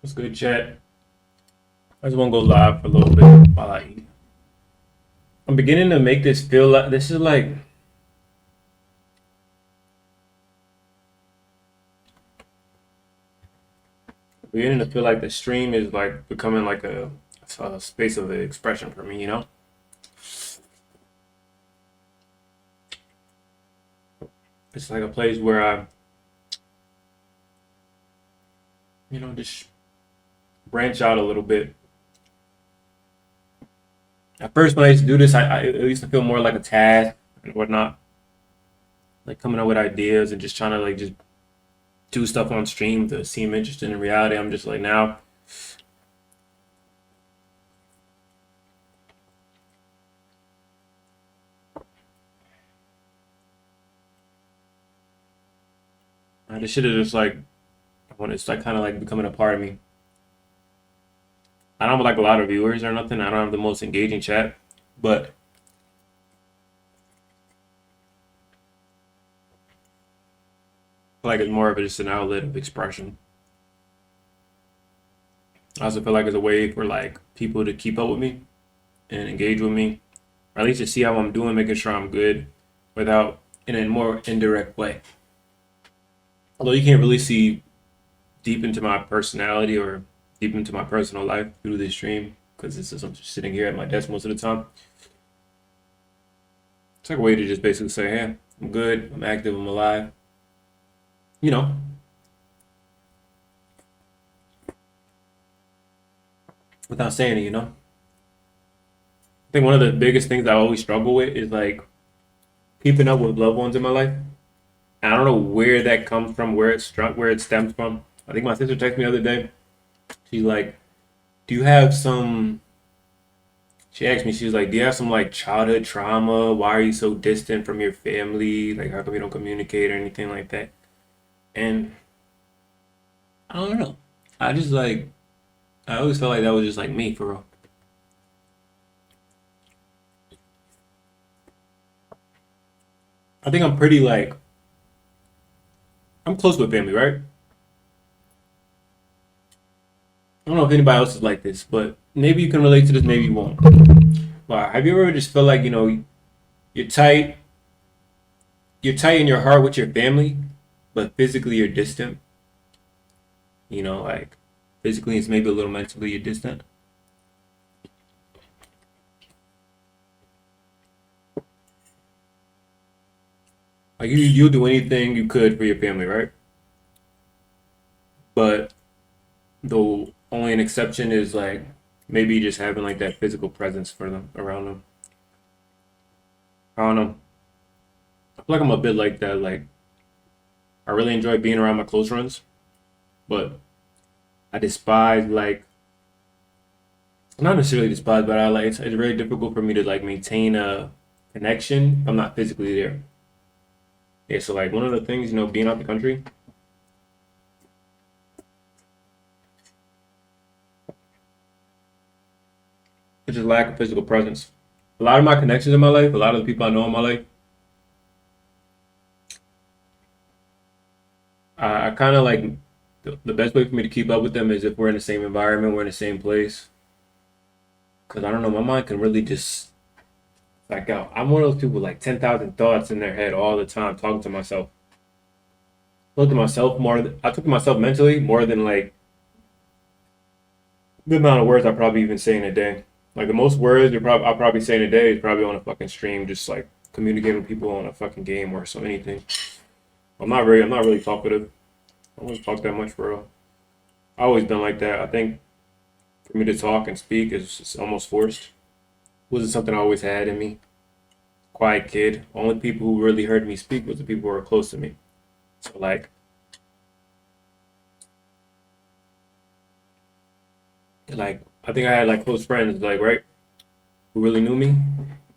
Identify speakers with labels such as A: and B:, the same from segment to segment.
A: What's good, chat? I just want to go live for a little bit while I eat. I'm beginning to make this feel like this is like beginning to feel like the stream is like becoming like a space of expression for me. It's like a place where I just branch out a little bit. At first, when I used to do this, I used to feel more like a task and whatnot, like coming up with ideas and just trying to like just do stuff on stream to seem interesting. In reality, I'm just like now. This shit is just like when it's like kind of like becoming a part of me. I don't have like a lot of viewers or nothing. I don't have the most engaging chat, but I feel like it's more of just an outlet of expression. I also feel like it's a way for like people to keep up with me and engage with me, or at least to see how I'm doing, making sure I'm good, without in a more indirect way. Although you can't really see deep into my personality or deep into my personal life through this stream because it's just I'm just sitting here at my desk most of the time. It's like a way to just basically say, "Hey, I'm good. I'm active. I'm alive." You know, without saying it. I think one of the biggest things I always struggle with is like keeping up with loved ones in my life. And I don't know where that comes from, where it stems from. I think my sister texted me the other day. She's like, "Do you have some?" She asked me, she was like, "Do you have some like childhood trauma? Why are you so distant from your family? Like, how come you don't communicate or anything like that?" And I don't know. I just like, I always felt like that was just like me for real. I think I'm pretty like, I'm close with family, right? I don't know if anybody else is like this, but maybe you can relate to this, maybe you won't. Wow, have you ever just felt like, you're tight, you're tight in your heart with your family, but physically you're distant? Like physically it's maybe a little mentally you're distant. Like you'll do anything you could for your family, right? But the only an exception is like maybe just having like that physical presence for them around them. I don't know. I feel like I'm a bit like that. Like I really enjoy being around my close friends, but I despise like not necessarily despise, but I like it's very difficult for me to like maintain a connection if I'm not physically there. Yeah, so like one of the things, being out the country, it's just lack of physical presence. A lot of my connections in my life, a lot of the people I know in my life, I kind of like the best way for me to keep up with them is if we're in the same environment, we're in the same place. Cause I don't know, my mind can really just like out. I'm one of those people with like 10,000 thoughts in their head all the time, talking to myself. Look at myself more. I talk to myself mentally more than like the amount of words I probably even say in a day. Like the most words I'll probably say in a day is probably on a fucking stream, just like communicating with people on a fucking game or so anything. I'm not really talkative. I don't really talk that much for real. I always been like that. I think for me to talk and speak is just almost forced. Wasn't something I always had in me. Quiet kid. Only people who really heard me speak was the people who were close to me. So like I think I had like close friends, like right, who really knew me,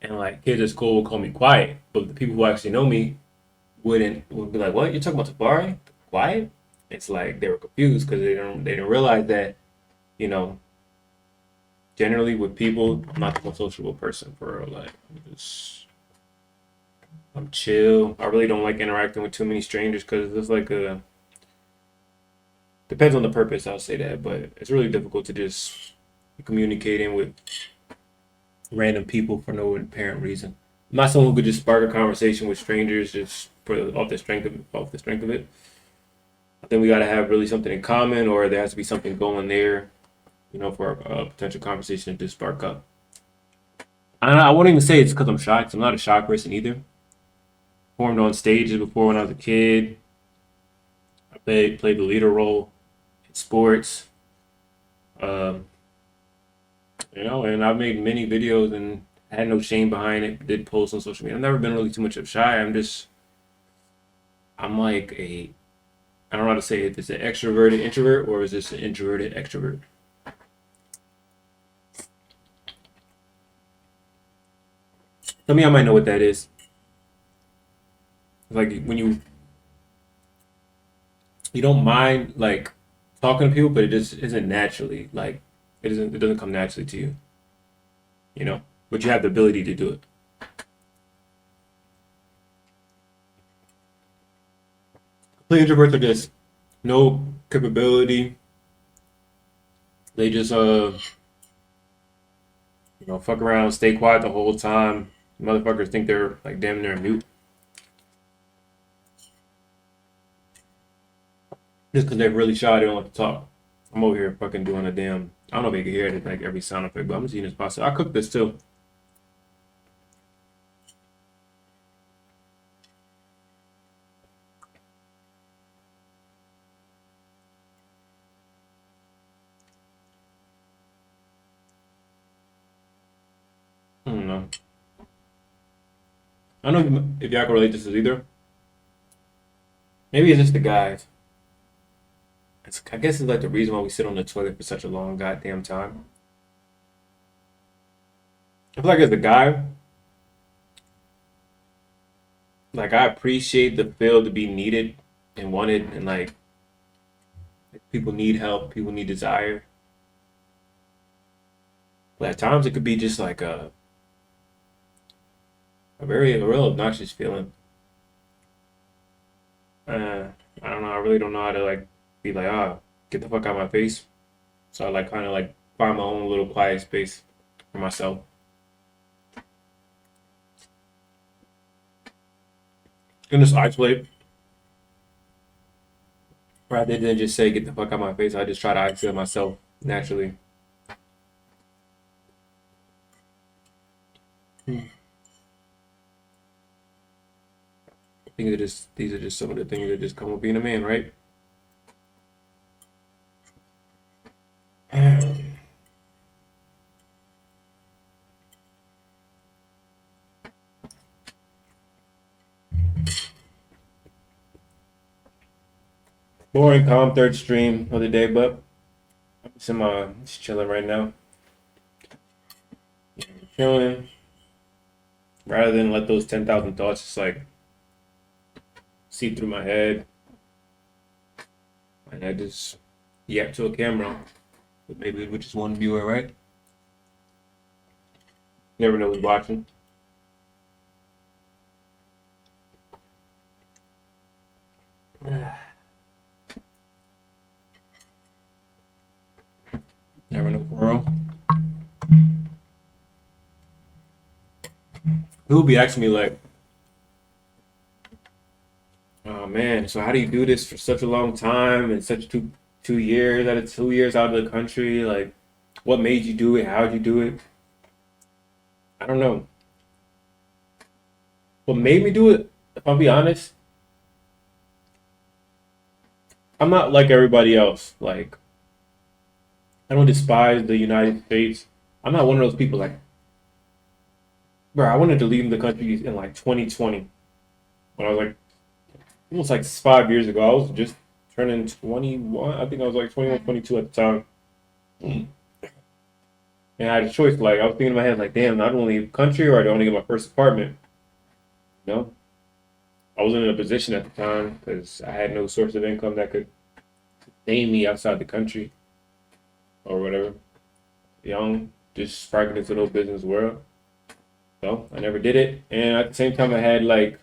A: and like kids at school would call me quiet, but the people who actually know me would be like, "What? You're talking about Tafari? Quiet?" It's like they were confused because they didn't realize that you know generally with people, I'm not the most sociable person for real. Like I'm chill. I really don't like interacting with too many strangers because it's like Depends on the purpose, I'll say that, but it's really difficult to just communicating with random people for no apparent reason. I'm not someone who could just spark a conversation with strangers just for off the strength of it. I think we got to have really something in common, or there has to be something going there, for a potential conversation to spark up. I won't even say it's because I'm shy, 'cause I'm not a shy person either. Performed on stages before when I was a kid. I played the leader role in sports. Um, and I've made many videos and had no shame behind it. Did posts on social media. I've never been really too much of shy. I'm like I don't know how to say it. If it's an extroverted introvert or is this an introverted extrovert? Tell me, I might know what that is. Like when you don't mind like talking to people, but it just isn't naturally like it doesn't come naturally to you, you know. But you have the ability to do it. Complete introverts are just no capability. They just fuck around, stay quiet the whole time. Motherfuckers think they're like damn near mute just because they're really shy. They don't like to talk. I'm over here fucking doing a damn. I don't know if you can hear it like every sound effect, but I'm just eating this pasta. I cooked this too. I don't know. I don't know if y'all can relate this either. Maybe it's just the guys. I guess it's like the reason why we sit on the toilet for such a long goddamn time. I feel like as a guy, like I appreciate the feel to be needed and wanted, and like people need help, people need desire. But at times it could be just like a real obnoxious feeling. I don't know. I really don't know how to like be like, get the fuck out of my face. So I like kind of like find my own little quiet space for myself. And just isolate rather than just say get the fuck out of my face. I just try to isolate myself naturally. Hmm. These are just some of the things that just come with being a man, right? Boring, calm third stream of the day, but just chilling right now. Chilling rather than let those 10,000 thoughts just like seep through my head, and I just yap to a camera. But maybe with just one viewer, right? Never know who's watching. Never know for real. People be asking me like, "Oh man, so how do you do this for such a long time and such 2 years out of 2 years out of the country? Like, what made you do it? How'd you do it?" I don't know. What made me do it? If I'll be honest, I'm not like everybody else. Like, I don't despise the United States. I'm not one of those people like, bro. I wanted to leave the country in like 2020 when I was like almost like 5 years ago. I was just turning 21. I think I was like 21, 22 at the time. And I had a choice. Like I was thinking in my head, like, damn, I don't leave the country or I don't get my first apartment. You know, I wasn't in a position at the time because I had no source of income that could sustain me outside the country or whatever. Young, just sparking into the business world. So I never did it. And at the same time, I had like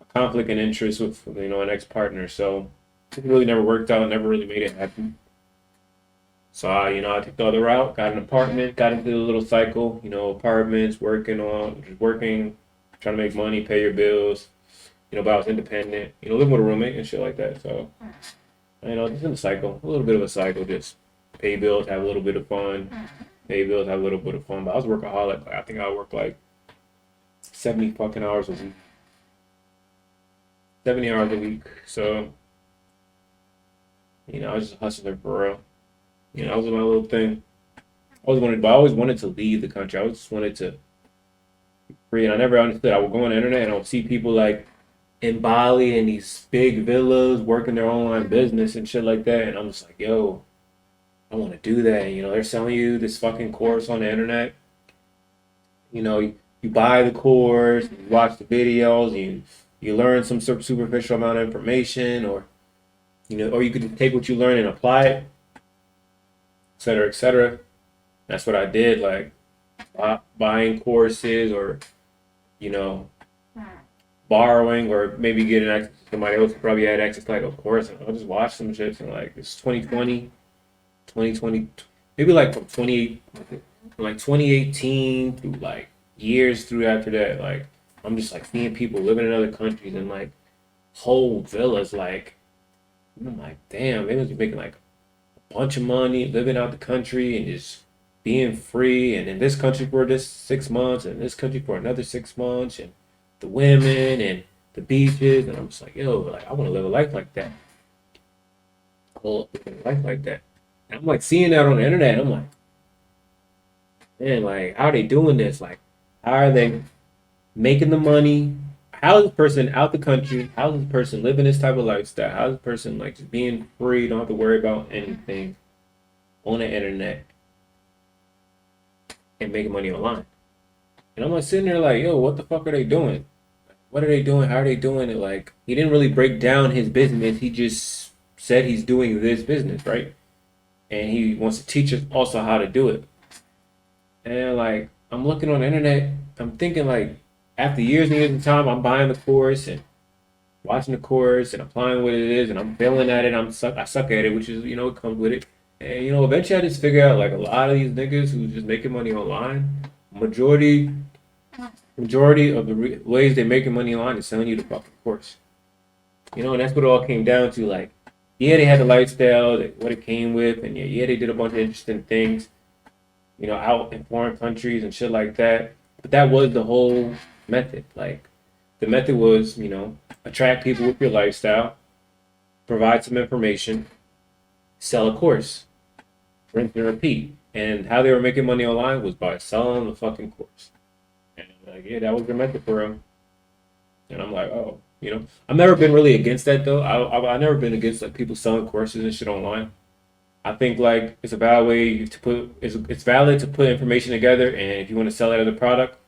A: a conflict and interest with an ex partner. So It really never worked out. Never really made it happen. So I took the other route. Got an apartment. Got into the little cycle. Apartments, just working, trying to make money, pay your bills. But I was independent. Living with a roommate and shit like that. So just in a cycle, a little bit of a cycle. Just pay bills, have a little bit of fun. Pay bills, have a little bit of fun. But I was a workaholic. Like, I think I worked like 70 fucking hours a week. 70 hours a week. So I was just hustling for real. That was my little thing. I always wanted to leave the country. I always just wanted to be free, and I never understood. I would go on the internet and I would see people like in Bali in these big villas working their online business and shit like that, and I'm just like, yo, I want to do that. They're selling you this fucking course on the internet. You buy the course, you watch the videos, you learn some superficial amount of information, or you could just take what you learn and apply it, et cetera, et cetera. That's what I did, like buying courses or, you know, borrowing or maybe getting access to somebody else who probably had access to like a course. And I'll just watch some shit and like it's 2020, maybe like from like 2018 through like years through after that. Like I'm just like seeing people living in other countries and like whole villas. Like I'm like, damn, they must be making like a bunch of money living out the country and just being free. And in this country for this 6 months, and in this country for another 6 months, and the women and the beaches. And I'm just like, yo, like I want to live a life like that. I want to live a life like that. And I'm like seeing that on the internet. I'm like, man, like how are they doing this? Like, how are they making the money? How is this person out the country? How is this person living this type of lifestyle? How is this person like just being free, don't have to worry about anything on the internet and making money online? And I'm like sitting there like, yo, what the fuck are they doing? What are they doing? How are they doing it? Like he didn't really break down his business. He just said he's doing this business, right? And he wants to teach us also how to do it. And like I'm looking on the internet, I'm thinking like after years and years of time, I'm buying the course and watching the course and applying what it is, and I'm failing at it. I suck at it, which is it comes with it. And eventually I just figure out like a lot of these niggas who's just making money online, majority majority of the ways they're making money online is selling you the fucking course. And that's what it all came down to. Like, yeah, they had the lifestyle, what it came with, and yeah, they did a bunch of interesting things, out in foreign countries and shit like that. But that was the whole method. Like, the method was, attract people with your lifestyle, provide some information, sell a course, rinse and repeat. And how they were making money online was by selling the fucking course. And like, yeah, that was their method for them. And I'm like, oh, I've never been really against that though. I've never been against like people selling courses and shit online. I think like it's a valid way to put it's valid to put information together, and if you want to sell that as a product,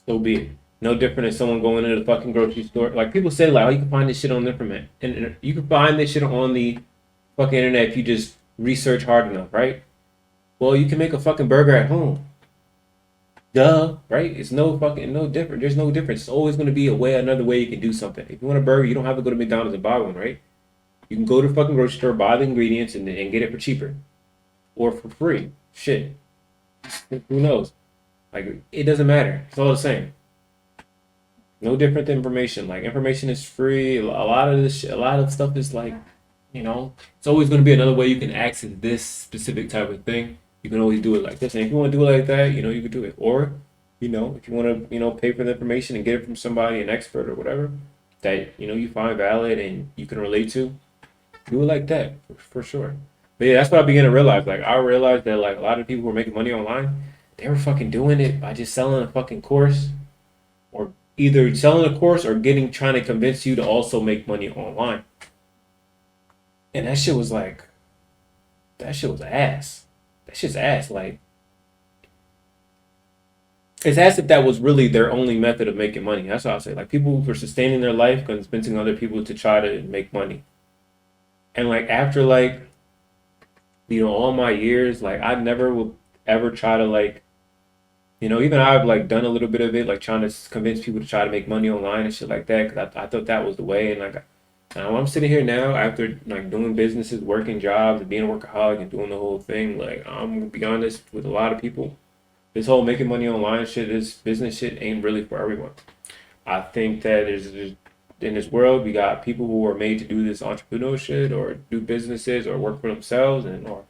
A: so be it. No different than someone going into the fucking grocery store. Like people say, like, oh, you can find this shit on the internet, and you can find this shit on the fucking internet if you just research hard enough, right? Well, you can make a fucking burger at home. Duh, right? It's no different. There's no difference. It's always going to be another way you can do something. If you want a burger, you don't have to go to McDonald's and buy one, right? You can go to the fucking grocery store, buy the ingredients, and get it for cheaper. Or for free. Shit. Who knows? Like, it doesn't matter. It's all the same. No different than information. Like, information is free. A lot of this shit, a lot of stuff is like, it's always going to be another way you can access this specific type of thing. You can always do it like this. And if you want to do it like that, you can do it. Or, if you want to, pay for the information and get it from somebody, an expert or whatever, that, you find valid and you can relate to, do it like that, for sure. But yeah, that's what I began to realize. Like, I realized that, like, a lot of people who were making money online, they were fucking doing it by just selling a fucking course, or either selling a course or trying to convince you to also make money online. And that shit was ass. That shit's ass. Like, it's as if that was really their only method of making money. That's what I say. Like, people were sustaining their life, convincing other people to try to make money. And like after like, all my years, like I never would ever try to like, even I've like done a little bit of it, like trying to convince people to try to make money online and shit like that, because I thought that was the way, and like Now I'm sitting here now after like doing businesses, working jobs, and being a workaholic and doing the whole thing. Like I'm gonna be honest with a lot of people. This whole making money online shit, this business shit ain't really for everyone. I think that there's in this world we got people who are made to do this entrepreneurial shit or do businesses or work for themselves and or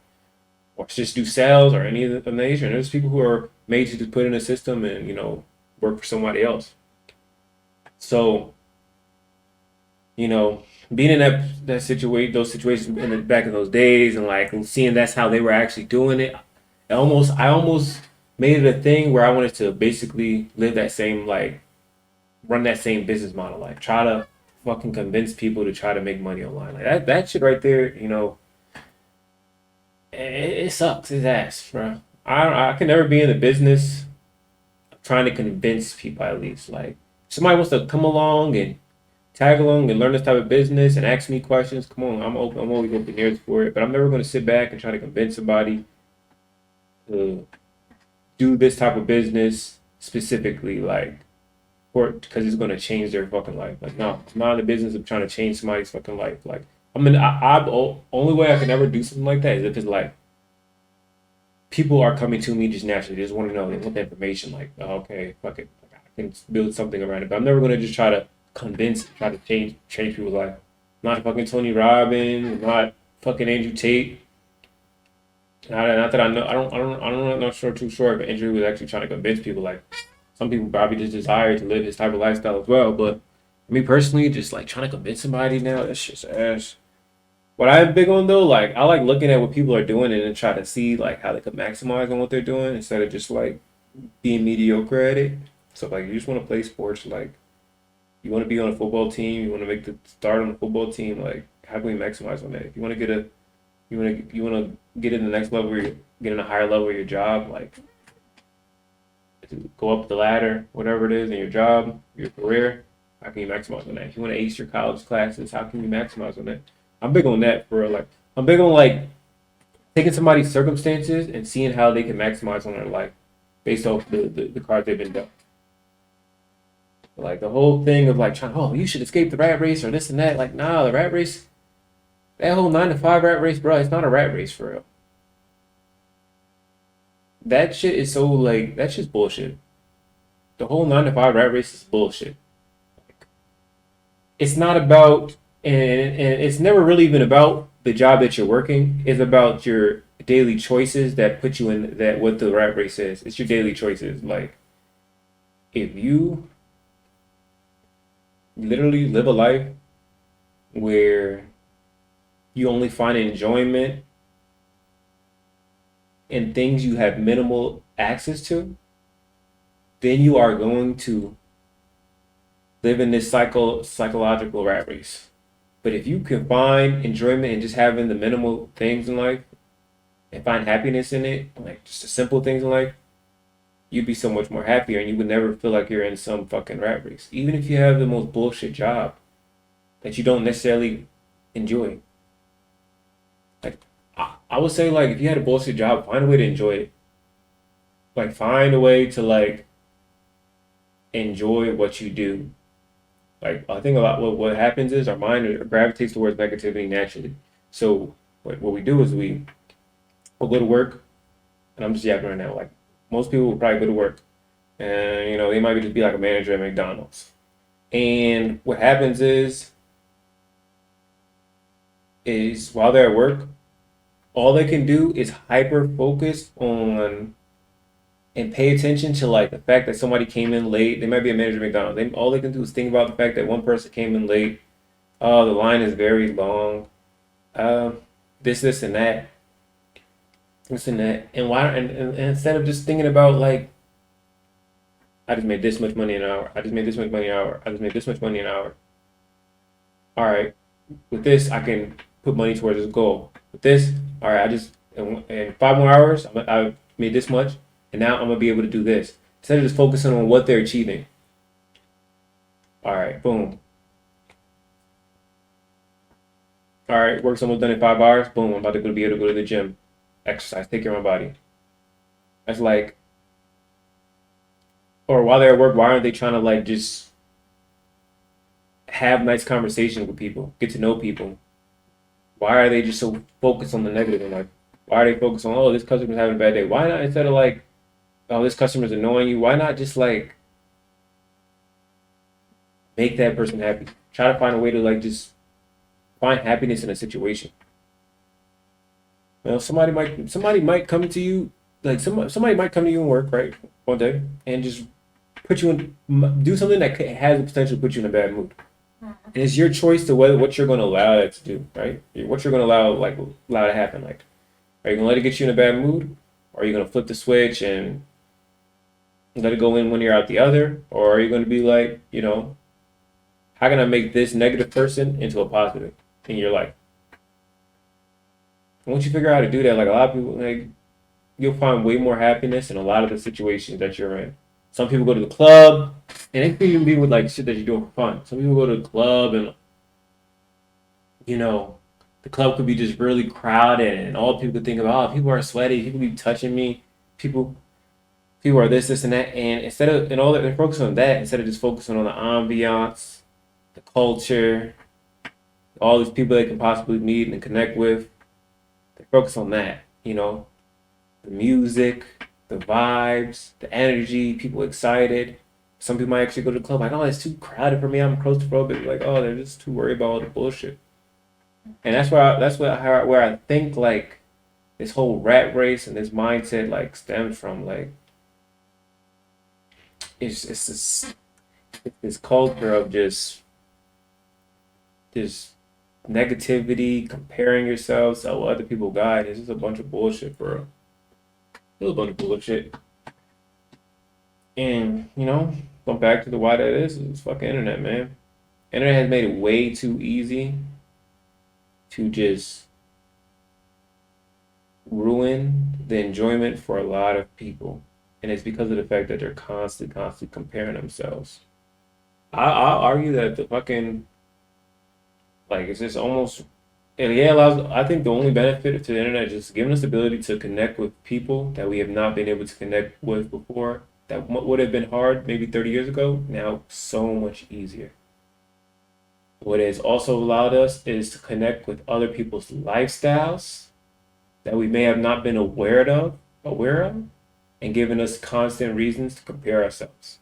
A: just do sales or any of the nation. There's people who are made to just put in a system and work for somebody else. So being in that situation, those situations in the back in those days, and like seeing that's how they were actually doing it, I almost made it a thing where I wanted to basically live that same like run that same business model, like try to fucking convince people to try to make money online, like that shit right there. It sucks. It's ass, bro. I can never be in the business of trying to convince people. At least like somebody wants to come along and tag along and learn this type of business and ask me questions. Come on, I'm open. I'm always open ears for it. But I'm never going to sit back and try to convince somebody to do this type of business specifically, like, or because it's going to change their fucking life. Like, no, I'm not in the business of trying to change somebody's fucking life. Like, only way I can ever do something like that is if it's like people are coming to me just naturally. They just want to know. They want the information. Like, oh, okay, fuck it. Like, I can build something around it. But I'm never going to just try to try to change people's life. Not fucking Tony Robbins, not fucking Andrew Tate. Not that I know. I'm not sure too sure if Andrew was actually trying to convince people. Like some people probably just desire to live his type of lifestyle as well. But me personally, just like trying to convince somebody now, that's just ass. What I'm big on though, like I like looking at what people are doing and then try to see like how they could maximize on what they're doing instead of just like being mediocre at it. So like you just want to play sports, like you want to be on a football team, you want to make the start on a football team, like how can we maximize on that? If you want to you want to get in the next level, get in a higher level of your job, like to go up the ladder, whatever it is in your job, your career. How can you maximize on that? If you want to ace your college classes, how can you maximize on that? I'm big on that for real. Like I'm big on like taking somebody's circumstances and seeing how they can maximize on their life based off the cards they've been dealt. Like the whole thing of like trying, oh, you should escape the rat race or this and that. Like, nah, the rat race, that whole 9 to 5 rat race, bro, it's not a rat race for real. That shit is so like that's just bullshit. The whole 9 to 5 rat race is bullshit. It's not about and it's never really even about the job that you're working. It's about your daily choices that put you in that what the rat race is. It's your daily choices. Like if you literally live a life where you only find enjoyment in things you have minimal access to, then you are going to live in this psychological rat race. But if you can find enjoyment in just having the minimal things in life and find happiness in it, like just the simple things in life, you'd be so much more happier and you would never feel like you're in some fucking rat race. Even if you have the most bullshit job that you don't necessarily enjoy. Like I would say like if you had a bullshit job, find a way to enjoy it. Like find a way to like enjoy what you do. Like I think a lot what happens is our mind gravitates towards negativity naturally. So what we do is we'll go to work and I'm just yapping right now. Like most people will probably go to work and they might just be like a manager at McDonald's. And what happens is while they're at work, all they can do is hyper focus on and pay attention to like the fact that somebody came in late. They might be a manager at McDonald's. All they can do is think about the fact that one person came in late. Oh, the line is very long. Uh, this, and that, this and that. And why? And instead of just thinking about like, I just made this much money an hour. I just made this much money an hour. I just made this much money an hour. All right, with this, I can put money towards this goal. With this, all right, I just in 5 more hours, I made this much, and now I'm gonna be able to do this. Instead of just focusing on what they're achieving. All right, boom. All right, work's almost done in 5 hours. Boom, I'm about to be able to go to the gym, exercise, take care of my body. That's like, or while they're at work, why aren't they trying to like just have nice conversations with people, get to know people. Why are they just so focused on the negative in life? Why are they focused on, oh, this customer's having a bad day? Why not, instead of like, oh, this customer's annoying you, why not just like make that person happy? Try to find a way to like just find happiness in a situation. You know, somebody might come to you, like somebody might come to you and work, right, one day and just put you in, do something that has the potential to put you in a bad mood. And it's your choice to whether what you're going to allow that to do, right? What you're going to allow to happen. Like, are you going to let it get you in a bad mood, or are you going to flip the switch and let it go in one ear out the other, or are you going to be like, how can I make this negative person into a positive in your life? And once you figure out how to do that, like a lot of people, like you'll find way more happiness in a lot of the situations that you're in. Some people go to the club, and it could even be with like shit that you're doing for fun. Some people go to the club, and you know, the club could be just really crowded, and all people could think about, oh, people are sweaty, people be touching me, people, people are this, and that, and instead of and all that they're focusing on that instead of just focusing on the ambiance, the culture, all these people they can possibly meet and connect with. They focus on that, the music, the vibes, the energy, people excited. Some people might actually go to the club like, oh, it's too crowded for me. I'm claustrophobic. Like, oh, they're just too worried about all the bullshit. And where I think like this whole rat race and this mindset like stems from. Like, it's this culture of just negativity, comparing yourselves to what other people got. It's just a bunch of bullshit, bro. It's a bunch of bullshit. And, going back to the why that is, it's fucking internet, man. Internet has made it way too easy to just ruin the enjoyment for a lot of people. And it's because of the fact that they're constantly comparing themselves. I'll argue that the fucking, like, it's just almost, and yeah, I think the only benefit to the internet is just giving us the ability to connect with people that we have not been able to connect with before. That would have been hard maybe 30 years ago. Now, so much easier. What it has also allowed us is to connect with other people's lifestyles that we may have not been aware of, and giving us constant reasons to compare ourselves.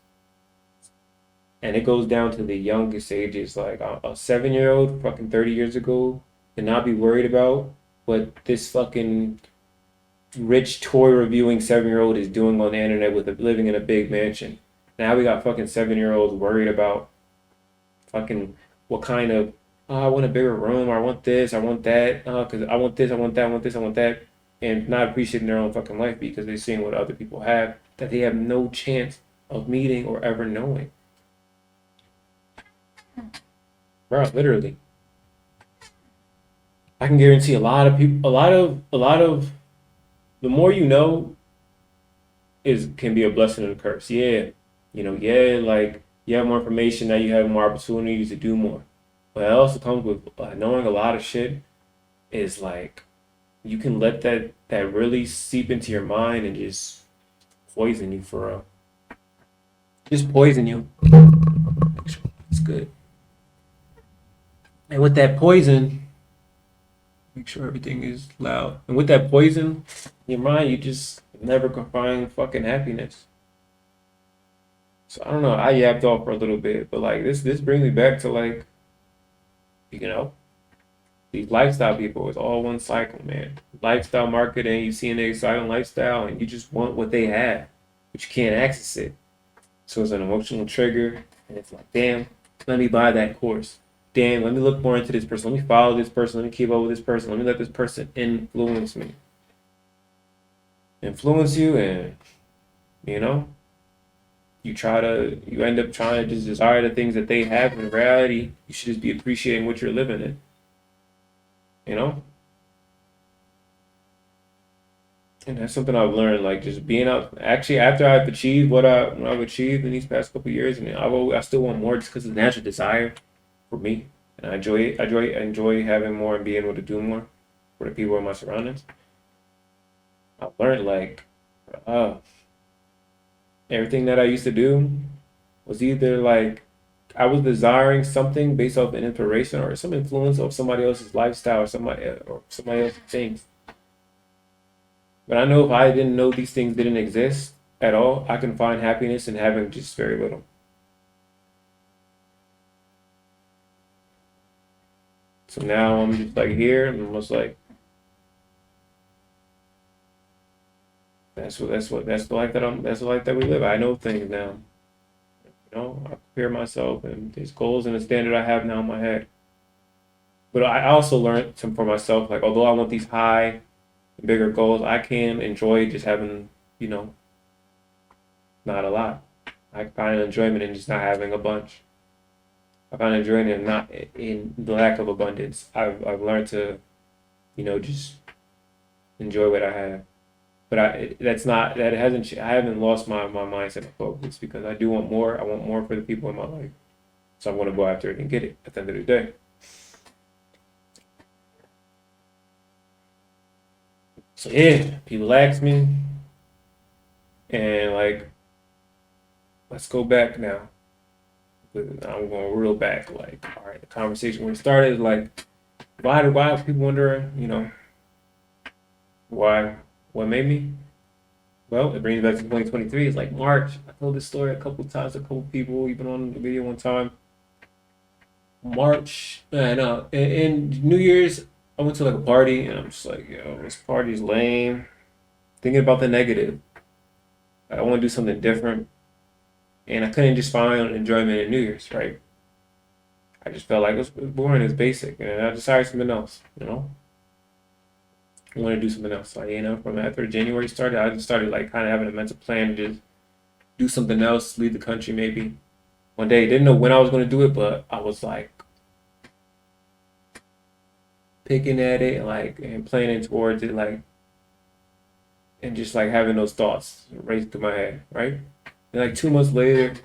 A: And it goes down to the youngest ages, like a 7-year old fucking 30 years ago to not be worried about what this fucking rich toy reviewing 7-year old is doing on the internet with living in a big mansion. Now we got fucking 7-year olds worried about fucking what kind of, oh, I want a bigger room, or I want this, I want that, because I want this, I want that, I want this, I want that, and not appreciating their own fucking life because they're seeing what other people have that they have no chance of meeting or ever knowing. Bro, literally. I can guarantee a lot of people, a lot of the more you know is can be a blessing and a curse. Yeah, yeah, like you have more information now, you have more opportunities to do more. But it also comes with knowing a lot of shit is like you can let that really seep into your mind and just poison you for real. Just poison you. Make sure it's good. And with that poison, make sure everything is loud. And with that poison, in your mind, you just never can find fucking happiness. So I don't know. I yapped off for a little bit, but like this brings me back to like, you know, these lifestyle people. It's all one cycle, man. Lifestyle marketing. You see an exciting lifestyle, and you just want what they have, but you can't access it. So it's an emotional trigger, and it's like, damn, let me buy that course. Damn, let me look more into this person. Let me follow this person. Let me keep up with this person. Let me let this person influence me. Influence you, and you know, you end up trying to just desire the things that they have. In reality, you should just be appreciating what you're living in. You know, and that's something I've learned. Like just being out. Actually, after I've achieved what I've achieved in these past couple of years, and I still want more just because it's a natural desire for me, and I enjoy having more and being able to do more for the people in my surroundings. I've learned like, uh, everything that I used to do was either like I was desiring something based off an inspiration or some influence of somebody else's lifestyle or somebody else's things. But I know if I didn't know these things didn't exist at all, I can find happiness in having just very little. So now I'm just like here, and I'm just like, that's the life that's the life that we live. I know things now. I prepare myself, and there's goals and a standard I have now in my head. But I also learned some for myself, like although I want these high, bigger goals, I can enjoy just having, you know, not a lot. I find enjoyment in just not having a bunch. I find enjoyment in not in the lack of abundance. I've learned to, just enjoy what I have. But that's not that it hasn't. I haven't lost my mindset of focus because I do want more. I want more for the people in my life, so I want to go after it and get it at the end of the day. So yeah, people ask me, and like, let's go back now. I'm going real back. Like, all right, the conversation when it started, like, why are people wondering? Why? What made me? Well, it brings back to 2023. It's like March. I told this story a couple times to a couple people, even on the video one time. March, and in New Year's, I went to like a party, and I'm just like, yo, this party's lame. Thinking about the negative. I want to do something different, and I couldn't just find enjoyment in New Year's, right? I just felt like it was boring, it's basic, and I decided something else. I want to do something else. Like, from after January started, I just started like kind of having a mental plan to just do something else, leave the country maybe one day. Didn't know when I was going to do it, but I was like picking at it, like and planning towards it, like and just like having those thoughts race through my head, right? And like 2 months later,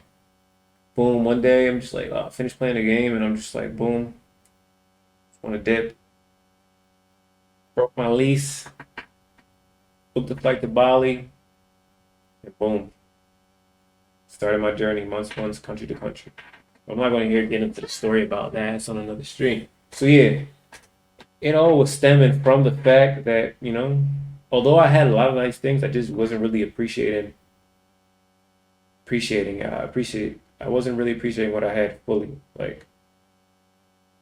A: boom, one day I'm just like, oh, I finished playing the game, and I'm just like, boom, want to dip, broke my lease, booked the flight to Bali, and boom, started my journey months, country to country. I'm not going to here get into the story about that. It's on another stream. So yeah, it all was stemming from the fact that although I had a lot of nice things, I just wasn't really appreciating. I wasn't really appreciating what I had fully. Like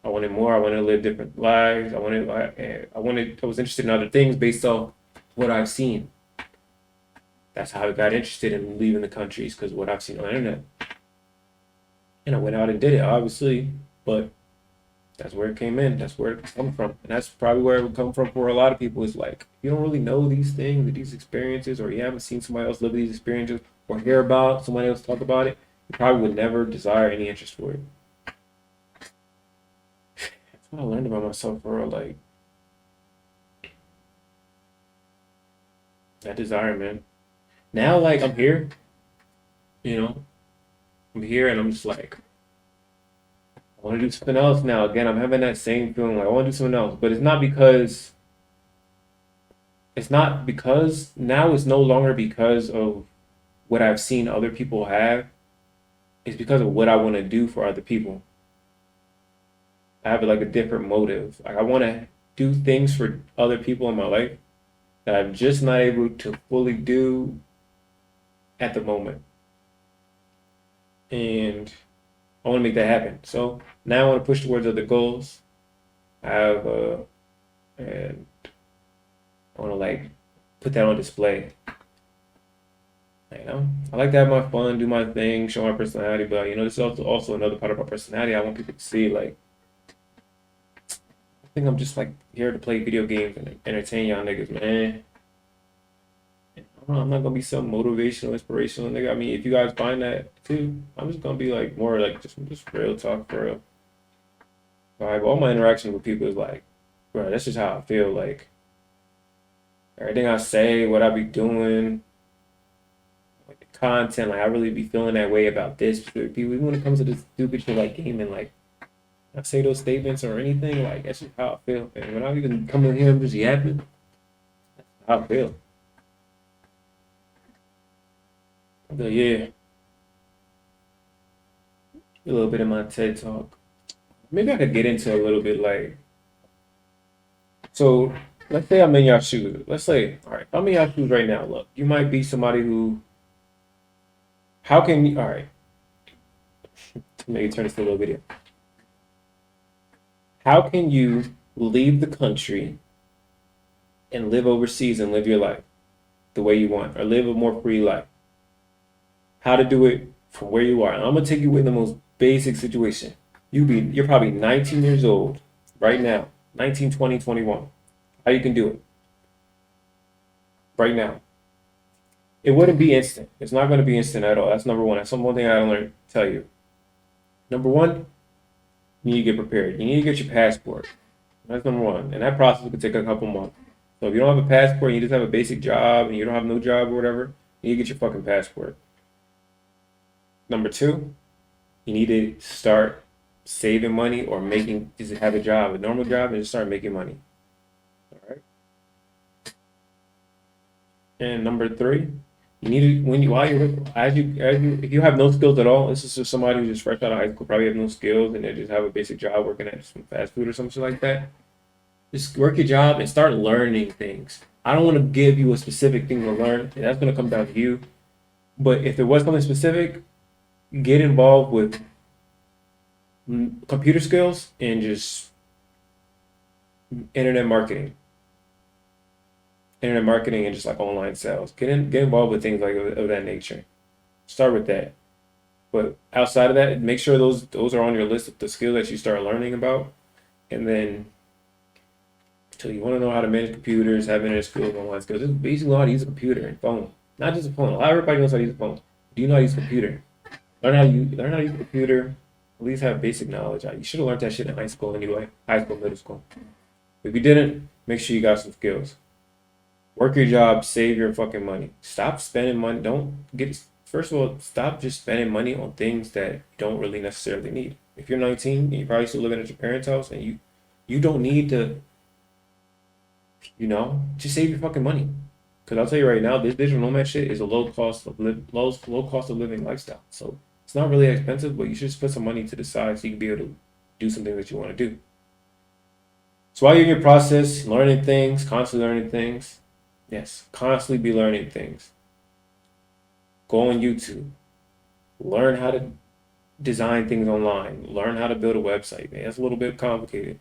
A: I wanted more. I wanted to live different lives. I was interested in other things based off what I've seen. That's how I got interested in leaving the countries because what I've seen on the internet. And I went out and did it, obviously, but that's where it came in. That's where it come from, and that's probably where it would come from for a lot of people. Is like you don't really know these things, these experiences, or you haven't seen somebody else live these experiences, or hear about somebody else talk about it. You probably would never desire any interest for it. That's what I learned about myself, for real. Like that desire, man. Now, like I'm here, you know, I'm here, and I'm just like I want to do something else now. Again, I'm having that same feeling like I want to do something else, but it's not because now it's no longer because of what I've seen other people have. It's because of what I want to do for other people. I have like a different motive. Like I want to do things for other people in my life that I'm just not able to fully do at the moment. And I want to make that happen. So now I want to push towards other goals. I have and I want to like put that on display. I like to have my fun, do my thing, show my personality. But this is also another part of my personality. I want people to see like I think I'm just like here to play video games and entertain y'all niggas, man. I don't know, I'm not gonna be some motivational, inspirational nigga. I mean, if you guys find that too, I'm just gonna be like more like just real talk for real. Like all my interaction with people is like, bro, that's just how I feel. Like everything I say, what I be doing, like the content, like I really be feeling that way about this specific people. Even when it comes to this stupid shit like gaming, like I say those statements or anything, like that's just how I feel. And when I even come in here, I'm just yapping. That's how I feel. But yeah, a little bit in my TED talk. Maybe I could get into a little bit like, so let's say I'm in your shoes. Let's say, all right, I'm in your shoes right now. Look, you might be somebody who, how can you, all right, maybe turn this to a little video. How can you leave the country and live overseas and live your life the way you want or live a more free life? How to do it from where you are. And I'm gonna take you in the most basic situation. You're probably 19 years old right now, 19, 20, 21. How you can do it right now. It wouldn't be instant. It's not going to be instant at all. That's number one. That's one thing I learned to tell you. Number one, you need to get prepared. You need to get your passport. That's number one. And that process could take a couple months. So if you don't have a passport, you just have a basic job and you don't have no job or whatever, you need to get your fucking passport. Number two, you need to start saving money or making, just have a job, a normal job, and just start making money. All right. And number three, you need to, when you, while you're, if you have no skills at all, this is just somebody who's just fresh out of high school, probably have no skills, and they just have a basic job working at some fast food or something like that. Just work your job and start learning things. I don't want to give you a specific thing to learn, and that's going to come down to you. But if there was something specific, get involved with computer skills and just internet marketing. Internet marketing and just like online sales. Get involved with things like of that nature. Start with that. But outside of that, make sure those are on your list of the skills that you start learning about. And then so you want to know how to manage computers, have internet skills, online skills. Just basically know how to use a computer and phone. Not just a phone. A lot of everybody knows how to use a phone. Do you know how to use a computer? Learn how to use a computer. At least have basic knowledge. You should have learned that shit in high school anyway. High school, middle school. If you didn't, make sure you got some skills. Work your job, save your fucking money. Stop spending money. First of all, stop just spending money on things that you don't really necessarily need. If you're 19 and you're probably still living at your parents' house and you don't need to, just save your fucking money. Because I'll tell you right now, this digital nomad shit is a low cost of living lifestyle. So it's not really expensive, but you should just put some money to the side so you can be able to do something that you want to do. So while you're in your process, learning things, constantly learning things, yes, constantly be learning things. Go on YouTube. Learn how to design things online. Learn how to build a website. Man, it's a little bit complicated.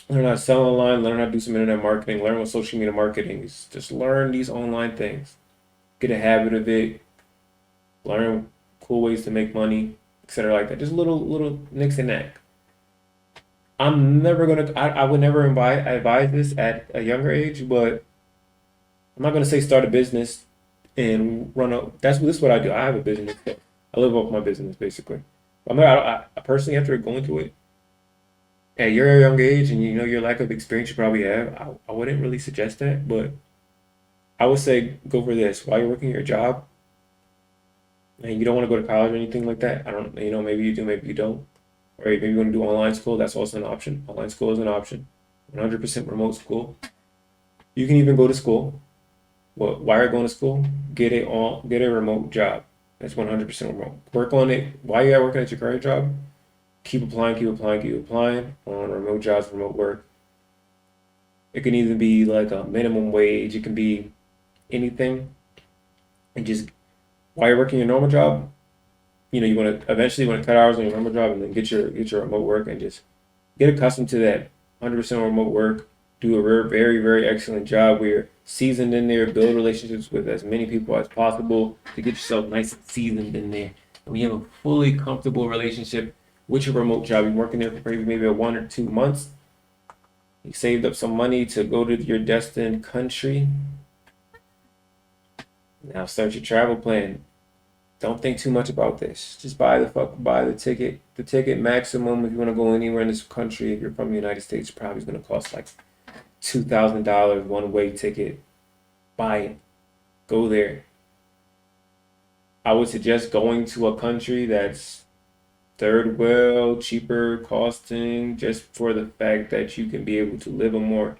A: Learn how to sell online. Learn how to do some internet marketing. Learn what social media marketing is. Just learn these online things. Get a habit of it. Learn cool ways to make money, etc. like that. Just little nicks and knacks. I would never advise this at a younger age, but I'm not gonna say start a business and this is what I do. I have a business. I live off my business basically. I personally, after going through it at your young age and your lack of experience you probably have, I wouldn't really suggest that, but I would say go for this while you're working your job and you don't want to go to college or anything like that. I don't, maybe you do, maybe you don't. Or maybe you want to do online school, that's also an option. Online school is an option. 100% remote school. You can even go to school. Well, why are you going to school? Get a remote job. That's 100% remote. Work on it while you're working at your current job. Keep applying on remote jobs, remote work. It can either be like a minimum wage, it can be anything. And just while you're working your normal job, you want to eventually cut hours on your normal job and then get your remote work and just get accustomed to that 100% remote work. Do a very, very excellent job where you're seasoned in there, build relationships with as many people as possible to get yourself nice and seasoned in there. And when you have a fully comfortable relationship with your remote job, you're working there for maybe 1 or 2 months. You saved up some money to go to your destined country. Now start your travel plan. Don't think too much about this. Just buy the ticket. The ticket maximum if you want to go anywhere in this country, if you're from the United States, probably is going to cost like $2,000 one-way ticket. Buy it. Go there. I would suggest going to a country that's third world, cheaper costing, just for the fact that you can be able to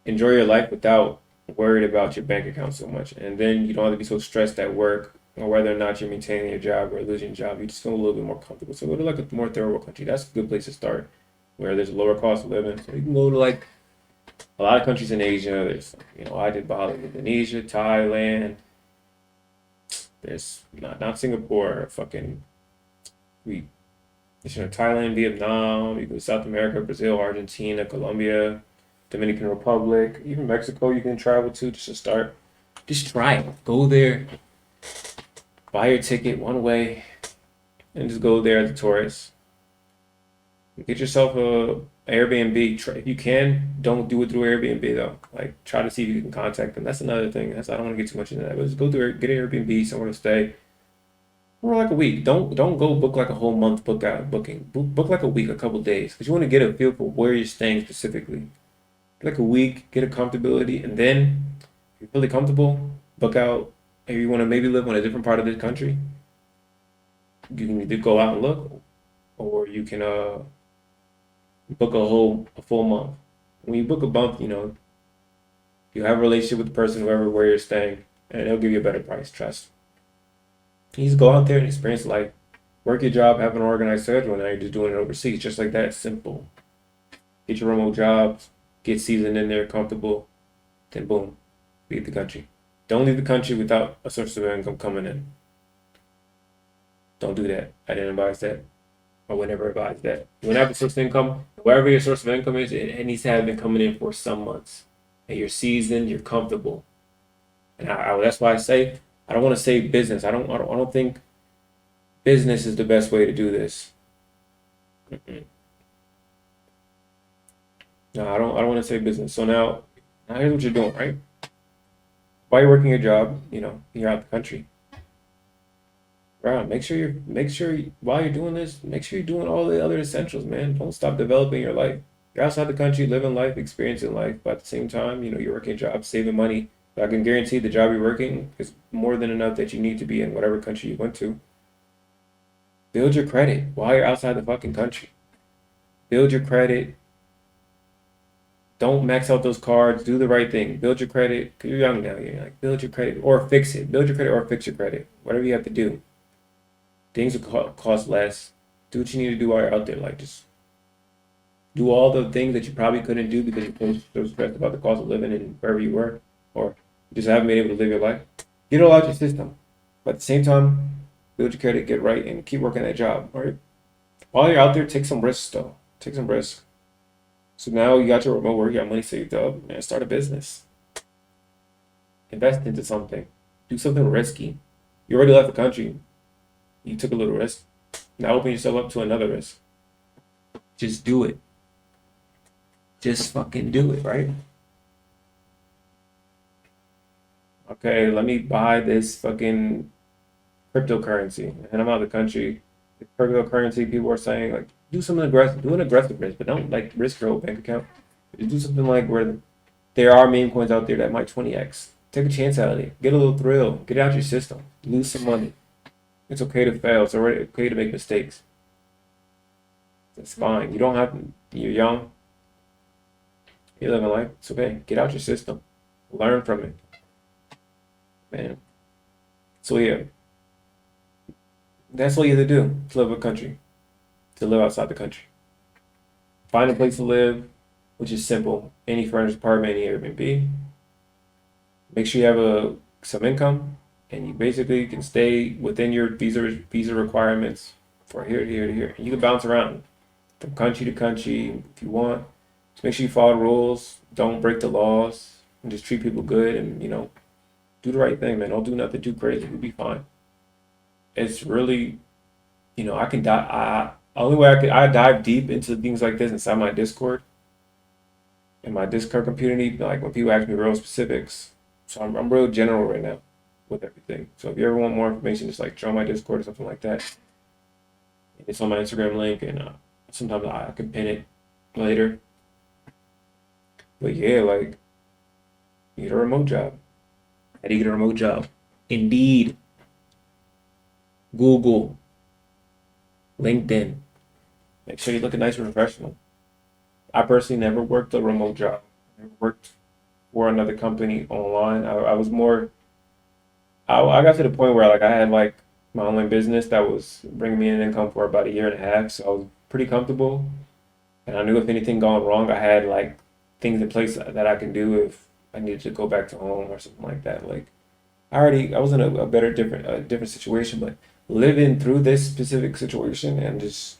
A: enjoy your life without worried about your bank account so much. And then you don't have to be so stressed at work or whether or not you're maintaining your job or losing your job, you just feel a little bit more comfortable. So go to like a more third world country. That's a good place to start, where there's a lower cost of living. So you can go to like a lot of countries in Asia. There's, I did Bali, Indonesia, Thailand. There's not Singapore, fucking we, Thailand, Vietnam. You go to South America, Brazil, Argentina, Colombia, Dominican Republic, even Mexico. You can travel to just to start. Just try it. Go there, buy your ticket one way, and just go there as a tourist. Get yourself a Airbnb. Try, if you can, don't do it through Airbnb though. Like try to see if you can contact them. That's another thing. I don't want to get too much into that. But just go through get an Airbnb somewhere to stay for like a week. Don't go book like a whole month booking. Book like a week, a couple days, because you want to get a feel for where you're staying specifically. Like a week, get a comfortability, and then if you're really comfortable, book out. If you want to maybe live on a different part of the country, you can either go out and look, or you can book a full month. When you book a month, you have a relationship with the person, whoever, where you're staying, and they'll give you a better price. Trust. You just go out there and experience life, work your job, have an organized schedule, and now you're just doing it overseas, just like that. Simple. Get your remote jobs, get seasoned in there, comfortable, then boom, leave the country. Don't leave the country without a source of income coming in. Don't do that. I didn't advise that. I would never advise that. You want to have a source of income, wherever your source of income is, it needs to have been coming in for some months. And you're seasoned, you're comfortable. And that's why I say I don't want to say business. I don't think business is the best way to do this. Mm-mm. No, I don't want to say business. So now here's what you're doing, right? While you're working your job, you're out the country. Right. While you're doing this, make sure you're doing all the other essentials, man. Don't stop developing your life. You're outside the country, living life, experiencing life, but at the same time, you're working a job, saving money. But I can guarantee the job you're working is more than enough that you need to be in whatever country you went to. Build your credit while you're outside the fucking country. Build your credit. Don't max out those cards. Do the right thing. Build your credit. Cause you're young now. You're like build your credit or fix it. Build your credit or fix your credit. Whatever you have to do. Things will cost less. Do what you need to do while you're out there. Like just do all the things that you probably couldn't do because you're so stressed about the cost of living and wherever you were, or you just haven't been able to live your life. Get it all out your system. But at the same time, build your credit, get right, and keep working that job. All right. While you're out there, take some risks though. Take some risks. So now you got your remote work, you got money saved up, and start a business. Invest into something. Do something risky. You already left the country. You took a little risk. Now open yourself up to another risk. Just do it. Just fucking do it, right? Okay, let me buy this fucking cryptocurrency. And I'm out of the country. The cryptocurrency, people are saying, like, do an aggressive risk, but don't like risk your whole bank account. Just do something like where there are meme coins out there that might 20x. Take a chance out of it. Get a little thrill. Get it out your system. Lose some money. It's okay to fail. It's already okay to make mistakes. It's fine. You don't have to, you're young. You're living life. It's okay. Get out your system. Learn from it. Man. So yeah, that's all you have to do to live a country, to live outside the country. Find a place to live, which is simple. Any furnished apartment, any Airbnb. Make sure you have some income, and you basically can stay within your visa requirements for here to here to here. And you can bounce around from country to country if you want. Just make sure you follow the rules. Don't break the laws, and just treat people good, and do the right thing, man. Don't do nothing too crazy. You'll be fine. It's really, I can dive. Only way I dive deep into things like this inside my Discord. In my Discord community, like when people ask me real specifics. So I'm real general right now with everything. So if you ever want more information, just like join my Discord or something like that. It's on my Instagram link, and sometimes I can pin it later. But yeah, like you get a remote job. How do you get a remote job? Indeed, Google, LinkedIn. Make sure you look nice and professional. I personally never worked a remote job. I never worked for another company online. I was more I got to the point where like I had like my online business that was bringing me an income for about a year and a half, so I was pretty comfortable. And I knew if anything gone wrong, I had like things in place that I can do if I needed to go back to home or something like that. Like I was in a better, different situation, but living through this specific situation and just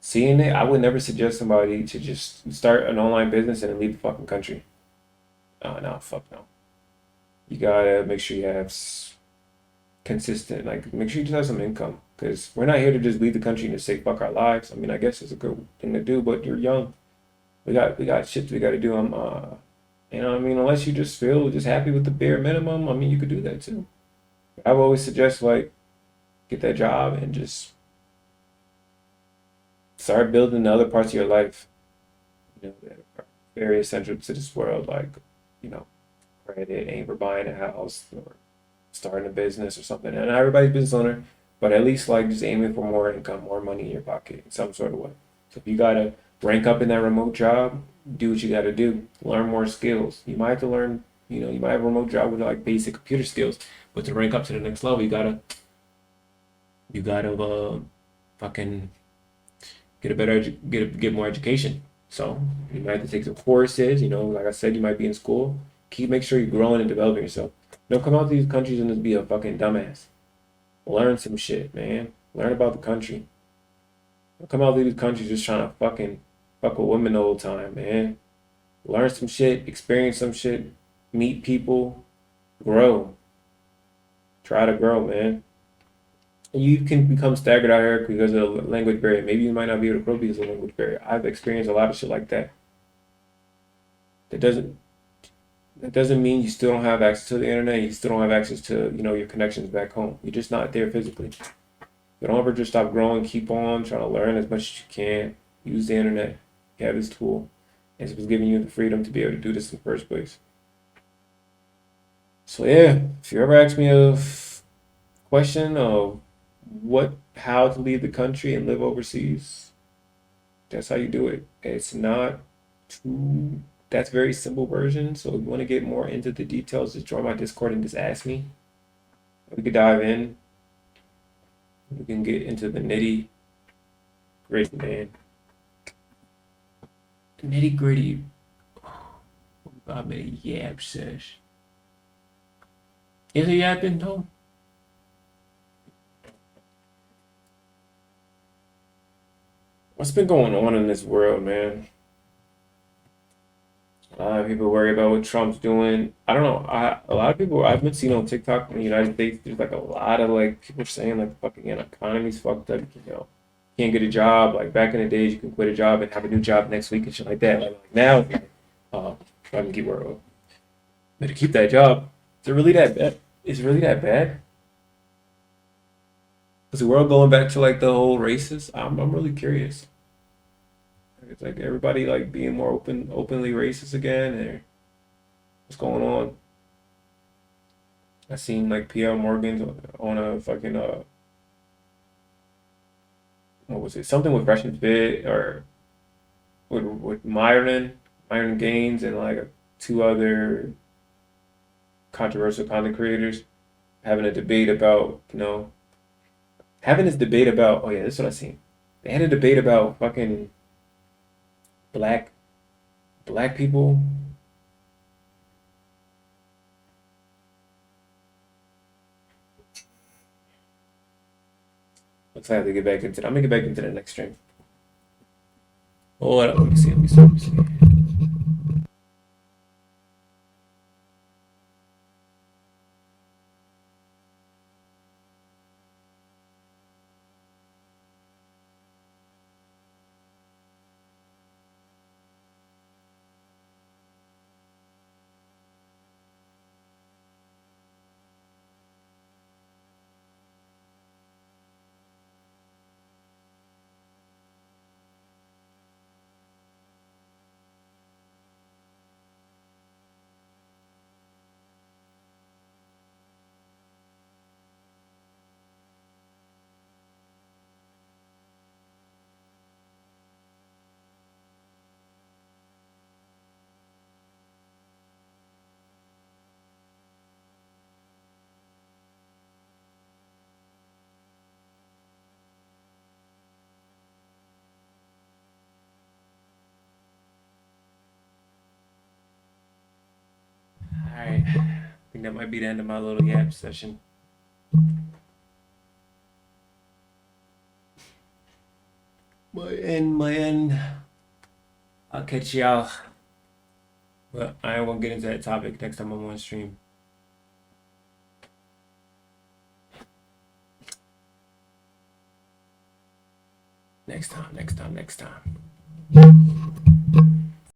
A: seeing it, I would never suggest somebody to just start an online business and then leave the fucking country. No, fuck no. You gotta make sure you have consistent, like make sure you just have some income, because we're not here to just leave the country and just say fuck our lives. I mean, I guess it's a good thing to do, but you're young. We got shit we got to do. You know what I mean? Unless you just feel just happy with the bare minimum, I mean, you could do that too. I would always suggest like get that job and just start building the other parts of your life, that are very essential to this world, like, you know, credit, aim for buying a house or starting a business or something. And not everybody's business owner, but at least like just aiming for more income, more money in your pocket in some sort of way. So if you gotta rank up in that remote job, do what you gotta do. Learn more skills. You might have to learn, you might have a remote job with like basic computer skills, but to rank up to the next level, you gotta fucking get more education. So you might have to take some courses. Like I said, you might be in school. Make sure you're growing and developing yourself. Don't come out to these countries and just be a fucking dumbass. Learn some shit, man. Learn about the country. Don't come out to these countries just trying to fucking fuck with women the whole time, man. Learn some shit, experience some shit, meet people, grow. Try to grow, man. You can become staggered out here because of the language barrier. Maybe you might not be able to grow because of the language barrier. I've experienced a lot of shit like that. That doesn't that doesn't mean you still don't have access to the internet. You still don't have access to your connections back home. You're just not there physically. But don't ever just stop growing. Keep on trying to learn as much as you can. Use the internet. You have this tool. It's what's giving you the freedom to be able to do this in the first place. So yeah, if you ever ask me a question of how to leave the country and live overseas, that's how you do it. It's not too. That's a very simple version. So if you want to get more into the details, just join my Discord and just ask me. We could dive in. We can get into the nitty gritty, man. The nitty gritty. I made a yap sesh. Is it yapping though? What's been going on in this world, man? A lot of people worry about what Trump's doing. I don't know. A lot of people I've been seeing on TikTok in the United States, there's like a lot of like people saying like the fucking economy's fucked up. Can't get a job. Like back in the days, you can quit a job and have a new job next week and shit like that. Like now, I can keep working. But to keep that job, is it really that bad? Is it really that bad? Is the world going back to like the whole racist? I'm really curious. It's like everybody like being more openly racist again, or what's going on? I seen like P.L. Morgan's on a fucking what was it? Something with Russian Fit or with Myron Gaines and like two other controversial content creators having a debate about having this debate about, oh yeah, this is what I seen. They had a debate about fucking black black people. Looks like I have to get back into. I'm gonna get back into the next stream. Hold up, let me see. Let me see. Let me see. that might be the end of my little yap session. My end. I'll catch y'all. But I won't get into that topic next time I'm on stream. Next time.